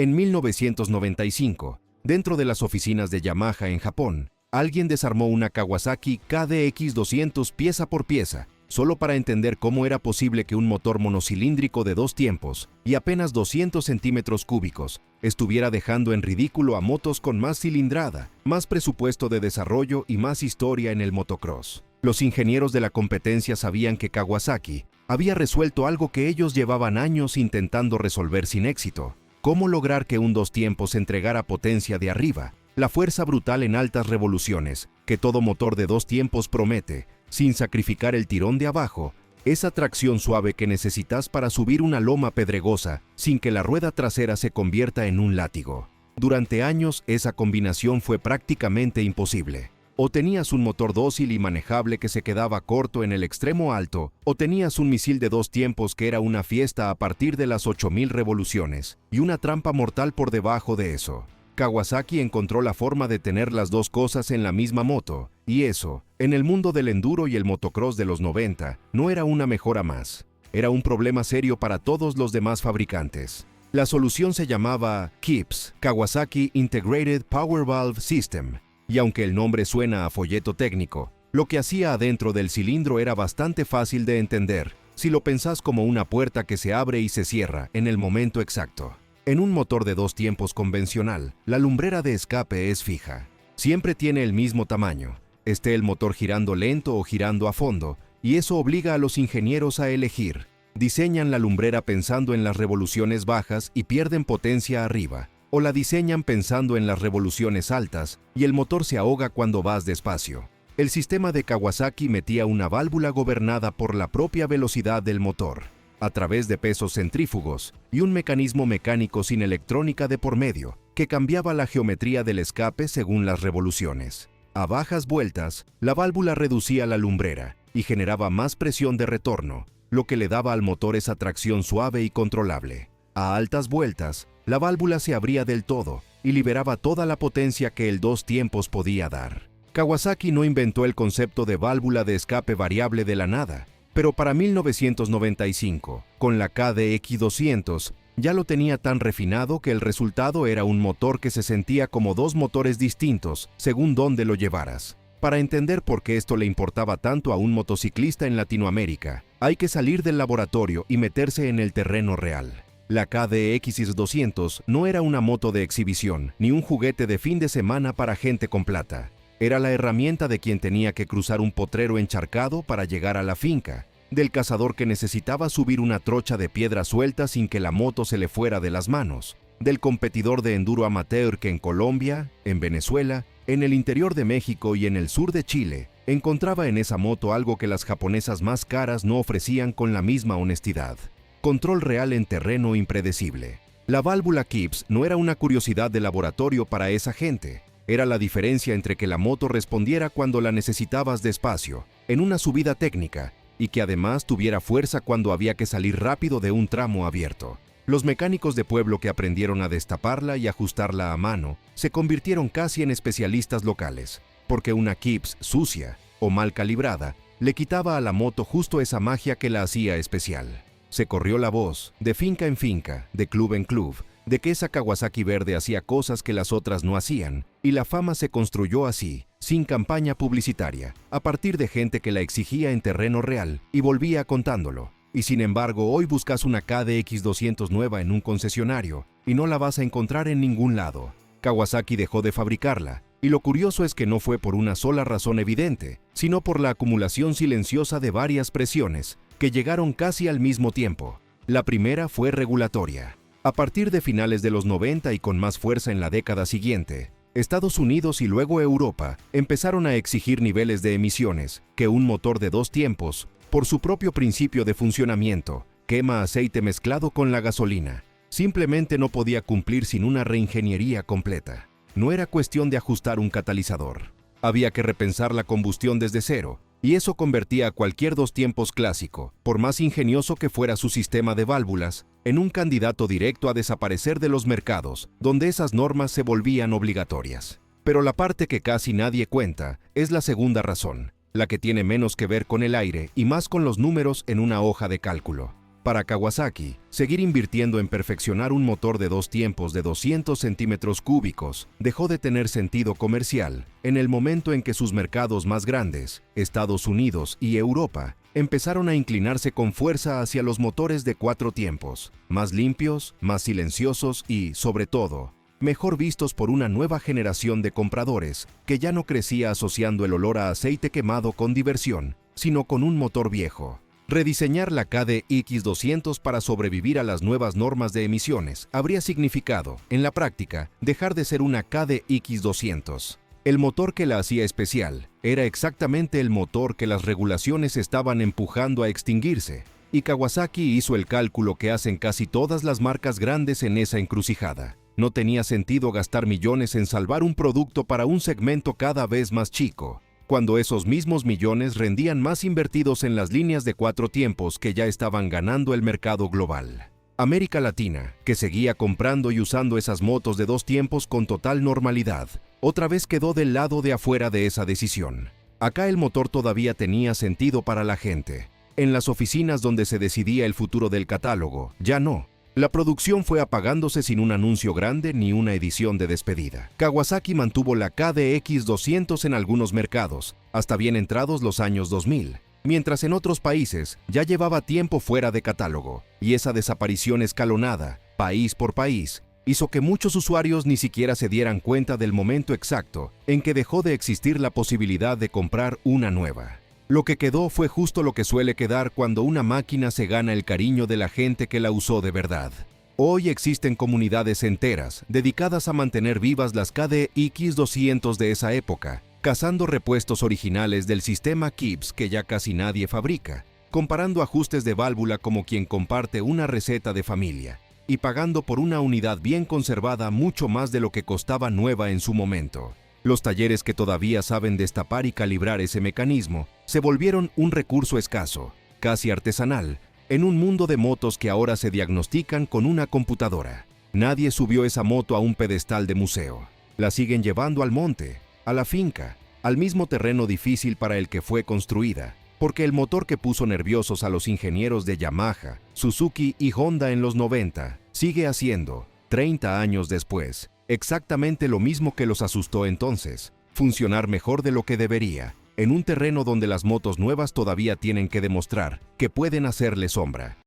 En 1995, dentro de las oficinas de Yamaha en Japón, alguien desarmó una Kawasaki KDX 200 pieza por pieza, solo para entender cómo era posible que un motor monocilíndrico de 2 tiempos y apenas 200 centímetros cúbicos estuviera dejando en ridículo a motos con más cilindrada, más presupuesto de desarrollo y más historia en el motocross. Los ingenieros de la competencia sabían que Kawasaki había resuelto algo que ellos llevaban años intentando resolver sin éxito: cómo lograr que un 2 tiempos entregara potencia de arriba, la fuerza brutal en altas revoluciones que todo motor de 2 tiempos promete, sin sacrificar el tirón de abajo, esa tracción suave que necesitas para subir una loma pedregosa sin que la rueda trasera se convierta en un látigo. Durante años esa combinación fue prácticamente imposible. O tenías un motor dócil y manejable que se quedaba corto en el extremo alto, o tenías un misil de 2 tiempos que era una fiesta a partir de las 8000 revoluciones, y una trampa mortal por debajo de eso. Kawasaki encontró la forma de tener las dos cosas en la misma moto, y eso, en el mundo del enduro y el motocross de los 90, no era una mejora más. Era un problema serio para todos los demás fabricantes. La solución se llamaba KIPS, Kawasaki Integrated Power Valve System, y aunque el nombre suena a folleto técnico, lo que hacía adentro del cilindro era bastante fácil de entender, si lo pensás como una puerta que se abre y se cierra en el momento exacto. En un motor de 2 tiempos convencional, la lumbrera de escape es fija. Siempre tiene el mismo tamaño, esté el motor girando lento o girando a fondo, y eso obliga a los ingenieros a elegir. Diseñan la lumbrera pensando en las revoluciones bajas y pierden potencia arriba, o la diseñan pensando en las revoluciones altas y el motor se ahoga cuando vas despacio. El sistema de Kawasaki metía una válvula gobernada por la propia velocidad del motor, a través de pesos centrífugos y un mecanismo mecánico sin electrónica de por medio, que cambiaba la geometría del escape según las revoluciones. A bajas vueltas, la válvula reducía la lumbrera y generaba más presión de retorno, lo que le daba al motor esa tracción suave y controlable. A altas vueltas, la válvula se abría del todo y liberaba toda la potencia que el 2 tiempos podía dar. Kawasaki no inventó el concepto de válvula de escape variable de la nada, pero para 1995, con la KDX 200, ya lo tenía tan refinado que el resultado era un motor que se sentía como 2 motores distintos según dónde lo llevaras. Para entender por qué esto le importaba tanto a un motociclista en Latinoamérica, hay que salir del laboratorio y meterse en el terreno real. La KDX 200 no era una moto de exhibición, ni un juguete de fin de semana para gente con plata. Era la herramienta de quien tenía que cruzar un potrero encharcado para llegar a la finca, del cazador que necesitaba subir una trocha de piedra suelta sin que la moto se le fuera de las manos, del competidor de enduro amateur que en Colombia, en Venezuela, en el interior de México y en el sur de Chile, encontraba en esa moto algo que las japonesas más caras no ofrecían con la misma honestidad: control real en terreno impredecible. La válvula KIPS no era una curiosidad de laboratorio para esa gente. Era la diferencia entre que la moto respondiera cuando la necesitabas despacio, en una subida técnica, y que además tuviera fuerza cuando había que salir rápido de un tramo abierto. Los mecánicos de pueblo que aprendieron a destaparla y ajustarla a mano se convirtieron casi en especialistas locales, porque una KIPS sucia o mal calibrada le quitaba a la moto justo esa magia que la hacía especial. Se corrió la voz, de finca en finca, de club en club, de que esa Kawasaki verde hacía cosas que las otras no hacían, y la fama se construyó así, sin campaña publicitaria, a partir de gente que la exigía en terreno real y volvía contándolo. Y sin embargo, hoy buscas una KDX 200 nueva en un concesionario y no la vas a encontrar en ningún lado. Kawasaki dejó de fabricarla, y lo curioso es que no fue por una sola razón evidente, sino por la acumulación silenciosa de varias presiones que llegaron casi al mismo tiempo. La primera fue regulatoria. A partir de finales de los 90 y con más fuerza en la década siguiente, Estados Unidos y luego Europa empezaron a exigir niveles de emisiones que un motor de 2 tiempos, por su propio principio de funcionamiento, quema aceite mezclado con la gasolina, simplemente no podía cumplir sin una reingeniería completa. No era cuestión de ajustar un catalizador. Había que repensar la combustión desde cero, y eso convertía a cualquier 2 tiempos clásico, por más ingenioso que fuera su sistema de válvulas, en un candidato directo a desaparecer de los mercados, donde esas normas se volvían obligatorias. Pero la parte que casi nadie cuenta es la segunda razón, la que tiene menos que ver con el aire y más con los números en una hoja de cálculo. Para Kawasaki, seguir invirtiendo en perfeccionar un motor de 2 tiempos de 200 centímetros cúbicos dejó de tener sentido comercial en el momento en que sus mercados más grandes, Estados Unidos y Europa, empezaron a inclinarse con fuerza hacia los motores de 4 tiempos, más limpios, más silenciosos y, sobre todo, mejor vistos por una nueva generación de compradores que ya no crecía asociando el olor a aceite quemado con diversión, sino con un motor viejo. Rediseñar la KDX200 para sobrevivir a las nuevas normas de emisiones habría significado, en la práctica, dejar de ser una KDX200. El motor que la hacía especial era exactamente el motor que las regulaciones estaban empujando a extinguirse, y Kawasaki hizo el cálculo que hacen casi todas las marcas grandes en esa encrucijada. No tenía sentido gastar millones en salvar un producto para un segmento cada vez más chico, cuando esos mismos millones rendían más invertidos en las líneas de 4 tiempos que ya estaban ganando el mercado global. América Latina, que seguía comprando y usando esas motos de 2 tiempos con total normalidad, otra vez quedó del lado de afuera de esa decisión. Acá el motor todavía tenía sentido para la gente. En las oficinas donde se decidía el futuro del catálogo, ya no. La producción fue apagándose sin un anuncio grande ni una edición de despedida. Kawasaki mantuvo la KDX200 en algunos mercados, hasta bien entrados los años 2000, mientras en otros países ya llevaba tiempo fuera de catálogo, y esa desaparición escalonada, país por país, hizo que muchos usuarios ni siquiera se dieran cuenta del momento exacto en que dejó de existir la posibilidad de comprar una nueva. Lo que quedó fue justo lo que suele quedar cuando una máquina se gana el cariño de la gente que la usó de verdad. Hoy existen comunidades enteras dedicadas a mantener vivas las KDX200 de esa época, cazando repuestos originales del sistema KIPS que ya casi nadie fabrica, comparando ajustes de válvula como quien comparte una receta de familia, y pagando por una unidad bien conservada mucho más de lo que costaba nueva en su momento. Los talleres que todavía saben destapar y calibrar ese mecanismo se volvieron un recurso escaso, casi artesanal, en un mundo de motos que ahora se diagnostican con una computadora. Nadie subió esa moto a un pedestal de museo. La siguen llevando al monte, a la finca, al mismo terreno difícil para el que fue construida, porque el motor que puso nerviosos a los ingenieros de Yamaha, Suzuki y Honda en los 90 sigue haciendo, 30 años después, exactamente lo mismo que los asustó entonces: funcionar mejor de lo que debería, en un terreno donde las motos nuevas todavía tienen que demostrar que pueden hacerle sombra.